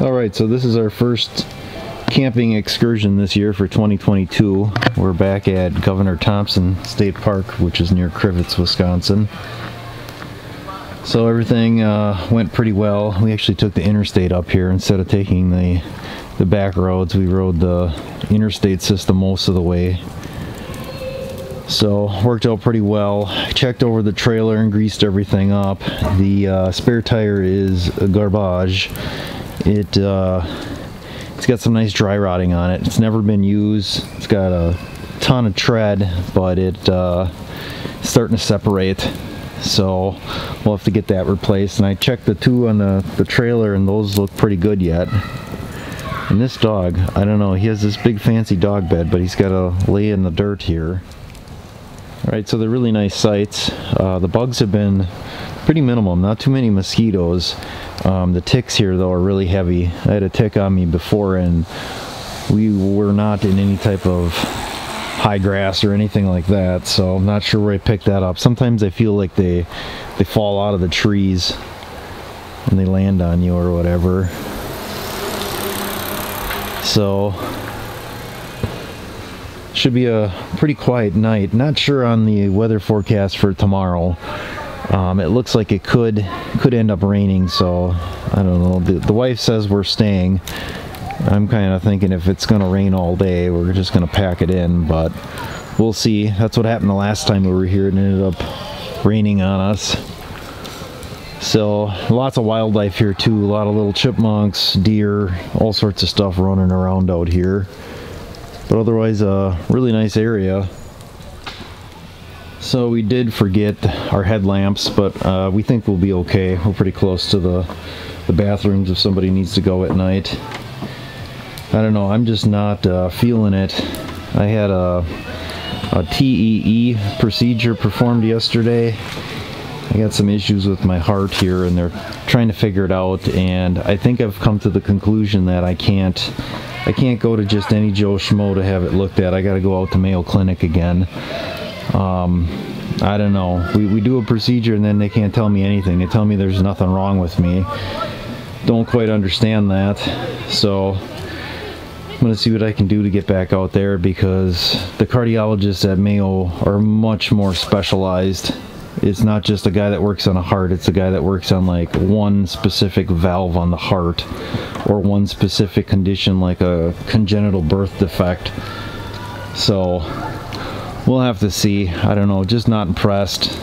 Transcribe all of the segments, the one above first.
Alright, so this is our first camping excursion this year for 2022. We're back at Governor Thompson State Park, which is near Crivets, Wisconsin. So everything went pretty well. We actually took the interstate up here instead of taking the back roads. We rode the interstate system most of the way. So worked out pretty well. Checked over the trailer and greased everything up. The spare tire is garbage. It's got some nice dry rotting on it. It's never been used. It's got a ton of tread, but it's starting to separate. So we'll have to get that replaced. And I checked the two on the trailer, and those look pretty good yet. And this dog, I don't know, he has this big fancy dog bed, but he's got to lay in the dirt here. Alright, so they're really nice sites. The bugs have been pretty minimal, not too many mosquitoes. The ticks here though are really heavy. I had a tick on me before and we were not in any type of high grass or anything like that, so I'm not sure where I picked that up. Sometimes I feel like they fall out of the trees and they land on you or whatever. So should be a pretty quiet night. Not sure on the weather forecast for tomorrow. It looks like it could end up raining, so I don't know. The wife says we're staying. I'm kind of thinking if it's going to rain all day, we're just going to pack it in, but we'll see. That's what happened the last time we were here. It ended up raining on us. So lots of wildlife here too. A lot of little chipmunks, deer, all sorts of stuff running around out here. But otherwise a really nice area. So we did forget our headlamps, but we think we'll be okay. We're pretty close to the bathrooms if somebody needs to go at night. I don't know, I'm just not feeling it. I had a TEE procedure performed yesterday. I got some issues with my heart here and they're trying to figure it out, and I think I've come to the conclusion that I can't go to just any Joe Schmo to have it looked at. I gotta go out to Mayo Clinic again. I don't know. We do a procedure and then they can't tell me anything. They tell me there's nothing wrong with me. Don't quite understand that. So I'm going to see what I can do to get back out there, because the cardiologists at Mayo are much more specialized. It's not just a guy that works on a heart, it's a guy that works on like one specific valve on the heart or one specific condition like a congenital birth defect. So we'll have to see. I don't know, just not impressed.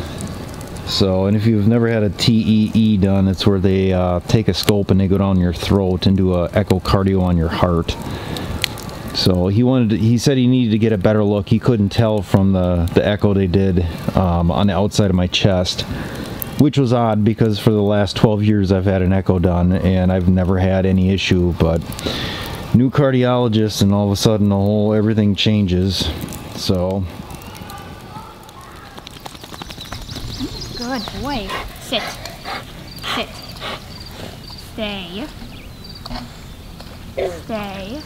So, and if you've never had a TEE done, it's where they take a scope and they go down your throat and do a echocardio on your heart. So he said he needed to get a better look. He couldn't tell from the echo they did on the outside of my chest, which was odd because for the last 12 years I've had an echo done and I've never had any issue. But new cardiologist, and all of a sudden everything changes. So good boy. Sit. Sit. Stay. Stay.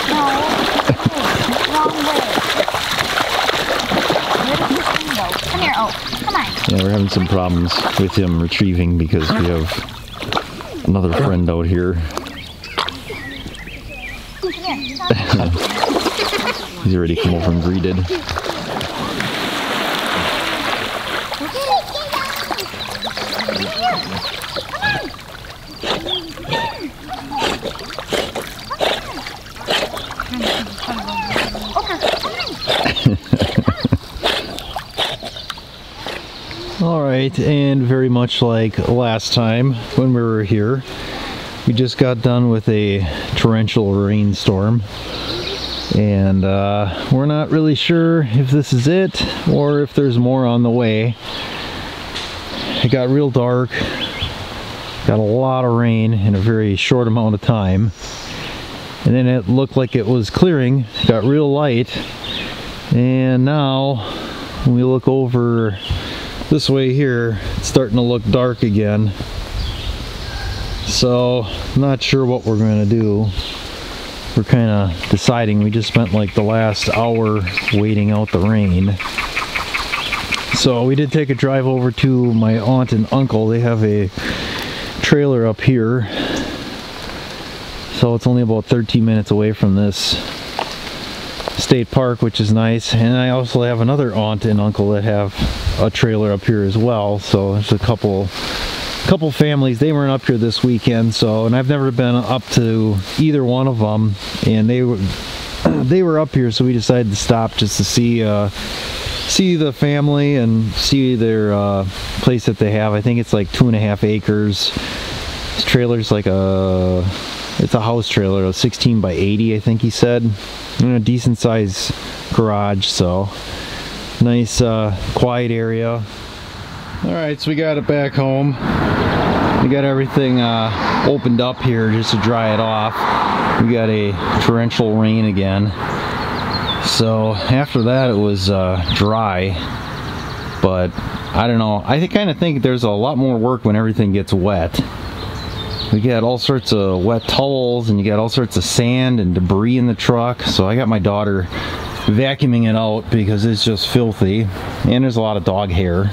No. Wrong way. Come here, oh, come on. Yeah, we're having some problems with him retrieving because we have another friend out here. He's already come over and greeted. Alright, and very much like last time when we were here, we just got done with a torrential rainstorm, and we're not really sure if this is it or if there's more on the way. It got real dark, got a lot of rain in a very short amount of time, and then it looked like it was clearing, got real light, and now when we look over this way here, it's starting to look dark again. So not sure what we're going to do. we're kind of deciding. We just spent like the last hour waiting out the rain. So we did take a drive over to my aunt and uncle. They have a trailer up here. So it's only about 13 minutes away from this state park, which is nice. And I also have another aunt and uncle that have a trailer up here as well. So there's a couple families. They weren't up here this weekend, so, and I've never been up to either one of them, and they were up here, so we decided to stop just to see the family and see their place that they have. I think it's like 2.5 acres. This trailer's like it's a house trailer, a 16 by 80, I think he said. And a decent size garage, so nice quiet area. Alright, so we got it back home. We got everything opened up here just to dry it off. We got a torrential rain again. So after that it was dry, but I don't know. I kind of think there's a lot more work when everything gets wet. We got all sorts of wet towels, and you got all sorts of sand and debris in the truck. So I got my daughter vacuuming it out because it's just filthy, and there's a lot of dog hair.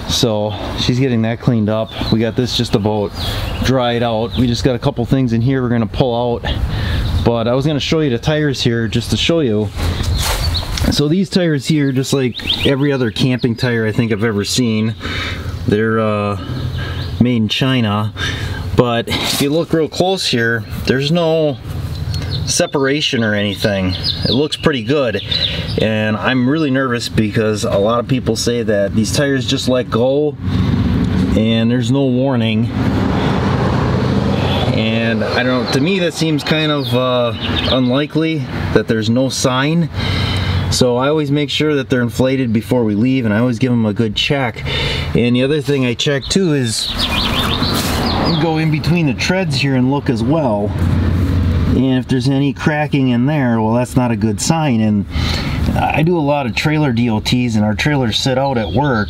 So she's getting that cleaned up. We got this just about dried out. We just got a couple things in here we're gonna pull out. But I was gonna show you the tires here just to show you. So these tires here, just like every other camping tire I think I've ever seen, they're made in China. But if you look real close here, there's no separation or anything. It looks pretty good, and I'm really nervous because a lot of people say that these tires just let go and there's no warning, and I don't know, to me that seems kind of unlikely that there's no sign. So I always make sure that they're inflated before we leave, and I always give them a good check. And the other thing I check too is go in between the treads here and look as well. And if there's any cracking in there, well, that's not a good sign. And I do a lot of trailer DOTs, and our trailers sit out at work,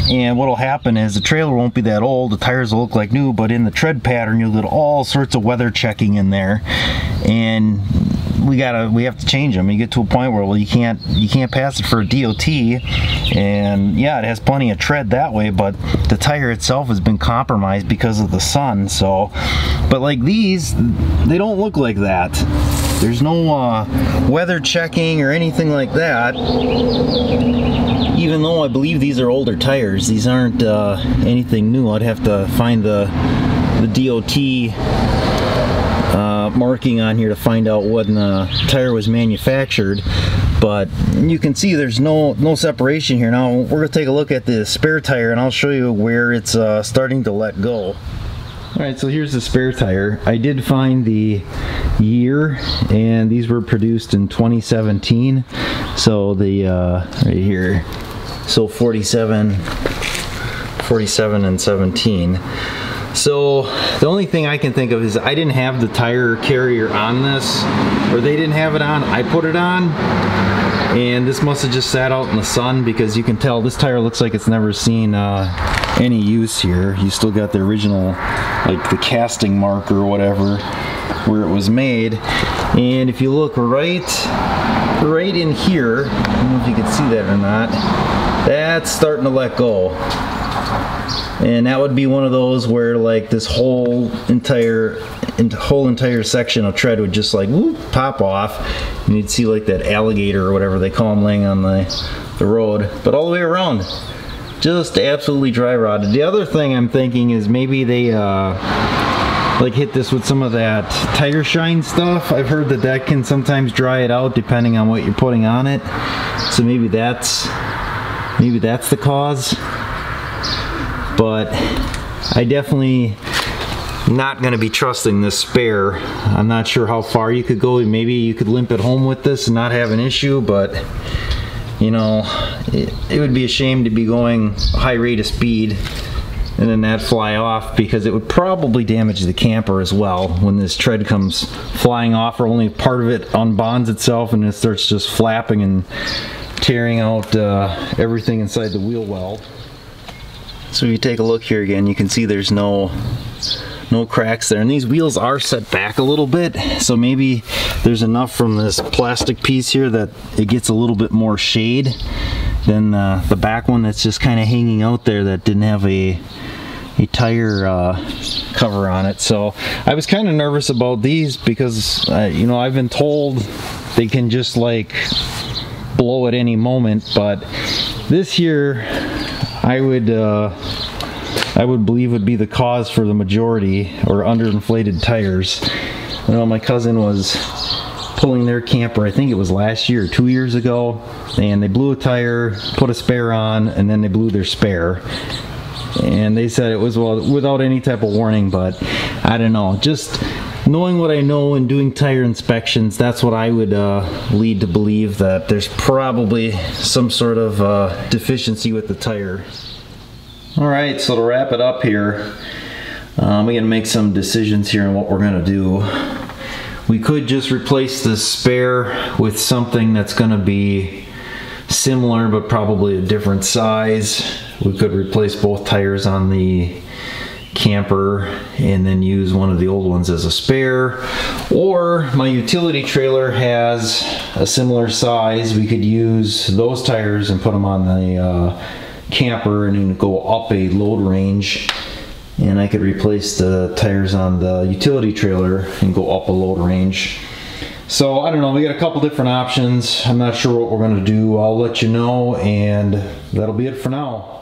and what'll happen is the trailer won't be that old, the tires will look like new, but in the tread pattern you'll get all sorts of weather checking in there, and we have to change them. You get to a point where, well, you can't pass it for a DOT, and yeah, it has plenty of tread that way, but the tire itself has been compromised because of the sun. So, but like these, they don't look like that. There's no weather checking or anything like that, even though I believe these are older tires. These aren't anything new. I'd have to find the DOT marking on here to find out when the tire was manufactured. But you can see there's no separation here. Now we're going to take a look at the spare tire, and I'll show you where it's starting to let go. Alright, so here's the spare tire. I did find the year, and these were produced in 2017. So the right here, so 47 and 17. So the only thing I can think of is I didn't have the tire carrier on this, or they didn't have it on. I put it on, and this must have just sat out in the sun, because you can tell this tire looks like it's never seen any use here. You still got the original, like the casting mark or whatever, where it was made. And if you look right in here, I don't know if you can see that or not, that's starting to let go. And that would be one of those where like this whole entire section of tread would just like whoop, pop off, and you'd see like that alligator or whatever they call them laying on the road. But all the way around, just absolutely dry rotted. The other thing I'm thinking is maybe they like hit this with some of that tire shine stuff. I've heard that can sometimes dry it out depending on what you're putting on it. So maybe that's the cause. But I definitely not going to be trusting this spare. I'm not sure how far you could go. Maybe you could limp it home with this and not have an issue, but you know, it would be a shame to be going a high rate of speed and then that fly off, because it would probably damage the camper as well when this tread comes flying off, or only part of it unbonds itself and it starts just flapping and tearing out everything inside the wheel well. So if you take a look here again, you can see there's no no cracks there. And these wheels are set back a little bit, so maybe there's enough from this plastic piece here that it gets a little bit more shade than the back one that's just kind of hanging out there that didn't have a tire cover on it. So I was kind of nervous about these because you know, I've been told they can just like blow at any moment, but this here I would believe would be the cause for the majority, or underinflated tires. I know my cousin was pulling their camper, I think it was last year or 2 years ago, and they blew a tire, put a spare on, and then they blew their spare. And they said it was, well, without any type of warning, but I don't know. Just knowing what I know and doing tire inspections, that's what I would lead to believe, that there's probably some sort of deficiency with the tire. Alright, so to wrap it up here, we're going to make some decisions here on what we're going to do. We could just replace the spare with something that's going to be similar but probably a different size. We could replace both tires on the camper and then use one of the old ones as a spare. Or my utility trailer has a similar size. We could use those tires and put them on the camper and then go up a load range, and I could replace the tires on the utility trailer and go up a load range. So I don't know, we got a couple different options. I'm not sure what we're going to do. I'll let you know, and that'll be it for now.